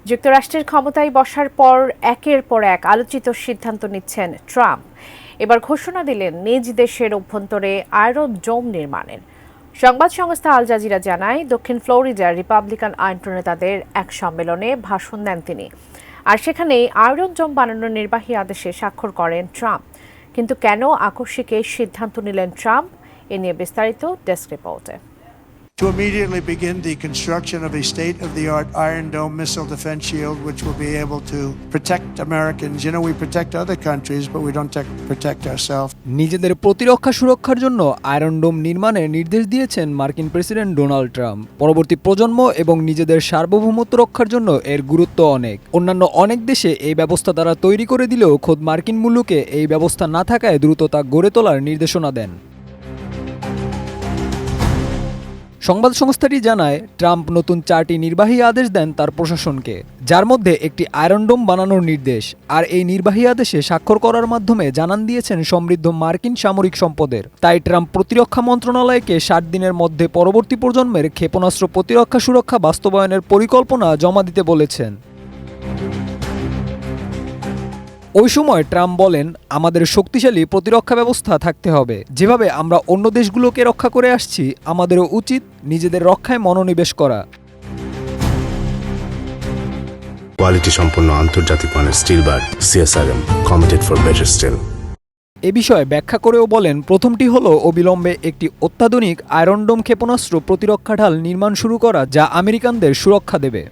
যুক্তরাষ্ট্রের ক্ষমতায় বসার পর একের পর এক আলোচিত সিদ্ধান্ত নিচ্ছেন ট্রাম্প। এবার ঘোষণা দিলেন নিজ দেশের অভ্যন্তরে আয়রন ডোম নির্মাণের। সংবাদ সংস্থা আল জাজিরা জানায়, দক্ষিণ ফ্লোরিডার রিপাবলিকান আইন প্রণেতাদের এক সম্মেলনে ভাষণ দেন তিনি। আর সেখানেই আয়রন ডোম বানানোর নির্বাহী আদেশে স্বাক্ষর করেন ট্রাম্প। কিন্তু কেন আকস্মিক এই সিদ্ধান্ত নিলেন ট্রাম্প, এ নিয়ে বিস্তারিত ডেস্ক রিপোর্টে। To immediately begin the construction of a state-of-the-art Iron Dome missile defense shield, which will be able to protect Americans. You know, we protect other countries, but we don't protect ourselves. নিজেদের প্রতিরক্ষা সুরক্ষার জন্য iron ডোম নির্মাণের নির্দেশ দিয়েছেন মার্কিন president Donald Trump. পরবর্তী প্রজন্ম এবং নিজেদের সার্বভৌমত্ব রক্ষার জন্য এর গুরুত্ব অনেক। অন্যান্য অনেক দেশে এই ব্যবস্থা তারা তৈরি করে দিলেও খোদ মার্কিন মুলুকে এই ব্যবস্থা না থাকায় দ্রুত তা গড়ে তোলার নির্দেশনা দেন। সংবাদ সংস্থাটি জানায়, ট্রাম্প নতুন 4টি নির্বাহী আদেশ দেন তার প্রশাসনকে, যার মধ্যে একটি আয়রন ডোম বানানোর নির্দেশ। আর এই নির্বাহী আদেশে স্বাক্ষর করার মাধ্যমে জানান দিয়েছেন সমৃদ্ধ মার্কিন সামরিক সম্পদের। তাই ট্রাম্প প্রতিরক্ষা মন্ত্রণালয়কে 60 দিনের মধ্যে পরবর্তী প্রজন্মের ক্ষেপণাস্ত্র প্রতিরক্ষা সুরক্ষা বাস্তবায়নের পরিকল্পনা জমা দিতে বলেছেন। ওই সময় ট্রাম্প বলেন, আমাদের শক্তিশালী প্রতিরক্ষা ব্যবস্থা থাকতে হবে। যেভাবে আমরা অন্য দেশগুলোকে রক্ষা করে আসছি, আমাদেরও উচিত নিজেদের রক্ষায় মনোনিবেশ করা। কোয়ালিটি সম্পন্ন আন্তর্জাতিক মানের steel bar CSRM, committed for better steel. এ বিষয়ে ব্যাখ্যা করেও বলেন, প্রথমটি হলো অবিলম্বে একটি অত্যাধুনিক আয়রন ডোম ক্ষেপণাস্ত্র প্রতিরক্ষা ঢাল নির্মাণ শুরু করা, যা আমেরিকানদের সুরক্ষা দেবে।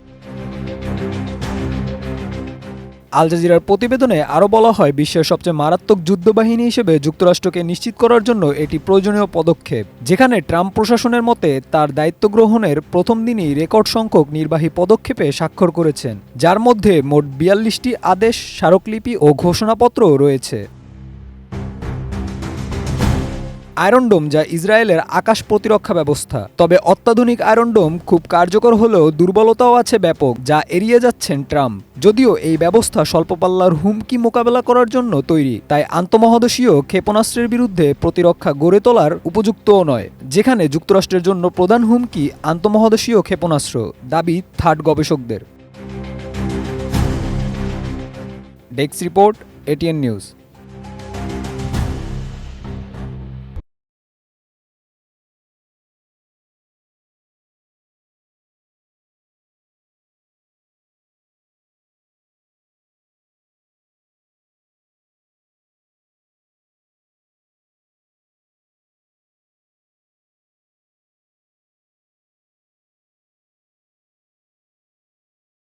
আল জাজিরার প্রতিবেদনে আরও বলা হয়, বিশ্বের সবচেয়ে মারাত্মক যুদ্ধবাহিনী হিসেবে যুক্তরাষ্ট্রকে নিশ্চিত করার জন্য এটি প্রয়োজনীয় পদক্ষেপ। যেখানে ট্রাম্প প্রশাসনের মতে তার দায়িত্ব গ্রহণের প্রথম দিনই রেকর্ড সংখ্যক নির্বাহী পদক্ষেপে স্বাক্ষর করেছেন, যার মধ্যে মোট 42টি আদেশ, স্মারকলিপি ও ঘোষণাপত্র রয়েছে। আয়রন ডোম, যা ইসরায়েলের আকাশ প্রতিরক্ষা ব্যবস্থা। তবে অত্যাধুনিক আয়রন ডোম খুব কার্যকর হলেও দুর্বলতাও আছে ব্যাপক, যা এড়িয়ে যাচ্ছেন ট্রাম্প। যদিও এই ব্যবস্থা স্বল্প পাল্লার হুমকি মোকাবেলা করার জন্য তৈরি, তাই আন্তঃমহাদেশীয় ক্ষেপণাস্ত্রের বিরুদ্ধে প্রতিরক্ষা গড়ে তোলার উপযুক্তও নয়। যেখানে যুক্তরাষ্ট্রের জন্য প্রধান হুমকি আন্তঃমহাদেশীয় ক্ষেপণাস্ত্র, দাবি থার্ড গবেষকদের। Desk report, ATN news.